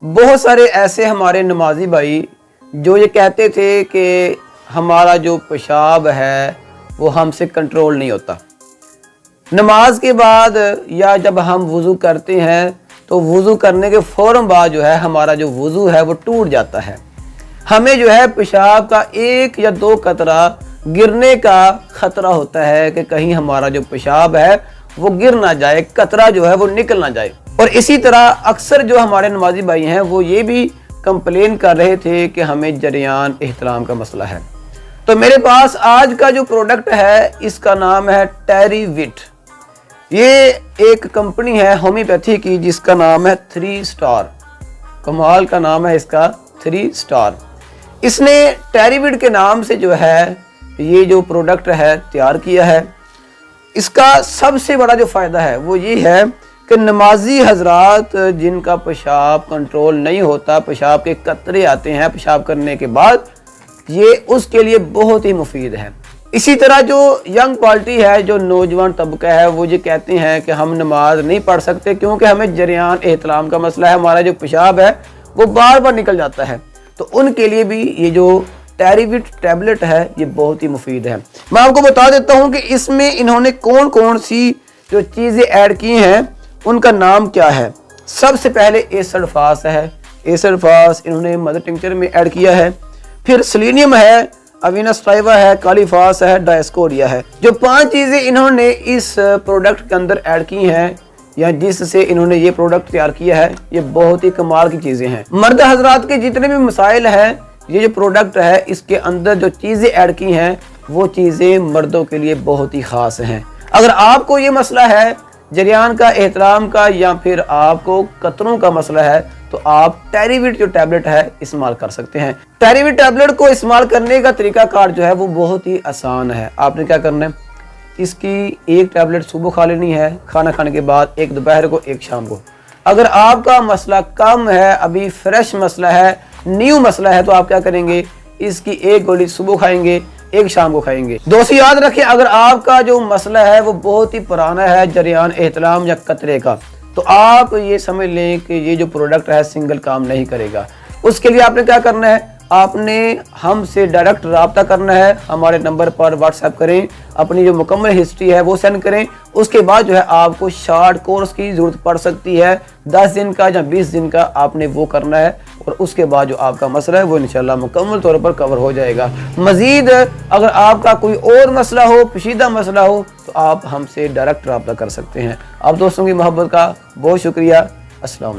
बहुत सारे ऐसे हमारे नमाजी भाई जो ये कहते थे कि हमारा जो पेशाब है वो हमसे कंट्रोल नहीं होता। नमाज के बाद या जब हम वज़ू करते हैं तो वज़ू करने के फ़ौरन बाद जो है हमारा जो वज़ू है वो टूट जाता है। हमें जो है पेशाब का 1 या 2 कतरा गिरने का ख़तरा होता है कि कहीं हमारा जो पेशाब है वो गिर ना जाए, कतरा जो है वो निकल ना जाए। और इसी तरह अक्सर जो हमारे नमाजी भाई हैं वो ये भी कंप्लेन कर रहे थे कि हमें जरियान एहतराम का मसला है। तो मेरे पास आज का जो प्रोडक्ट है इसका नाम है टेरीविट। ये एक कंपनी है होम्योपैथी की जिसका नाम है 3 स्टार। कमाल का नाम है इसका 3 स्टार। इसने टेरीविट के नाम से जो है ये जो प्रोडक्ट है तैयार किया है। इसका सबसे बड़ा जो फ़ायदा है वो ये है कि नमाजी हजरात जिनका पेशाब कंट्रोल नहीं होता, पेशाब के कतरे आते हैं पेशाब करने के बाद, ये उसके लिए बहुत ही मुफीद है। इसी तरह जो यंग पार्टी है, जो नौजवान तबका है, वो ये कहते हैं कि हम नमाज नहीं पढ़ सकते क्योंकि हमें जरियान एहतराम का मसला है, हमारा जो पेशाब है वो बार बार निकल जाता है। तो उनके लिए भी ये जो टेरीविट टैबलेट है ये बहुत ही मुफीद है। मैं आपको बता देता हूँ कि इसमें इन्होंने कौन कौन सी जो चीज़ें ऐड की हैं उनका नाम क्या है। सबसे पहले एसडफास है, एसडफास इन्होंने मदर टिंचर में ऐड किया है। फिर सेलेनियम है, अविनस ट्राइवा है, कालीफास है, डायस्कोरिया है। जो 5 चीज़ें इन्होंने इस प्रोडक्ट के अंदर ऐड की हैं या जिससे इन्होंने ये प्रोडक्ट तैयार किया है, ये बहुत ही कमाल की चीज़ें हैं। मर्द हजरात के जितने भी मसाइल हैं, ये जो प्रोडक्ट है इसके अंदर जो चीज़ें ऐड की हैं वो चीज़ें मर्दों के लिए बहुत ही ख़ास हैं। अगर आपको ये मसला है जरियान का, एहतराम का, या फिर आपको कतरों का मसला है तो आप टेरीविट जो टैबलेट है इस्तेमाल कर सकते हैं। टेरीविट टैबलेट को इस्तेमाल करने का तरीका कार जो है वो बहुत ही आसान है। आपने क्या करना है, इसकी 1 टैबलेट सुबह खा लेनी है, खाना खाने के बाद, 1 दोपहर को, 1 शाम को। अगर आपका मसला कम है, अभी फ्रेश मसला है, न्यू मसला है, तो आप क्या करेंगे, इसकी 1 गोली सुबह खाएंगे, 1 शाम को खाएंगे। दोस्तों याद रखें, अगर आपका जो मसला है वो बहुत ही पुराना है, जरियान एहतराम या कतरे का, तो आप ये समझ लें कि ये जो प्रोडक्ट है सिंगल काम नहीं करेगा। उसके लिए आपने क्या करना है, आपने हमसे डायरेक्ट रब्ता करना है। हमारे नंबर पर व्हाट्सएप करें, अपनी जो मुकम्मल हिस्ट्री है वो सेंड करें। उसके बाद जो है आपको शॉर्ट कोर्स की ज़रूरत पड़ सकती है, 10 दिन का या 20 दिन का आपने वो करना है, और उसके बाद जो आपका मसला है वो इंशाल्लाह मुकम्मल तौर पर कवर हो जाएगा। मज़ीद अगर आपका कोई और मसला हो, पेचीदा मसला हो, तो आप हमसे डायरेक्ट रब्ता कर सकते हैं। आप दोस्तों की मोहब्बत का बहुत शुक्रिया। अस्सलाम वालेकुम।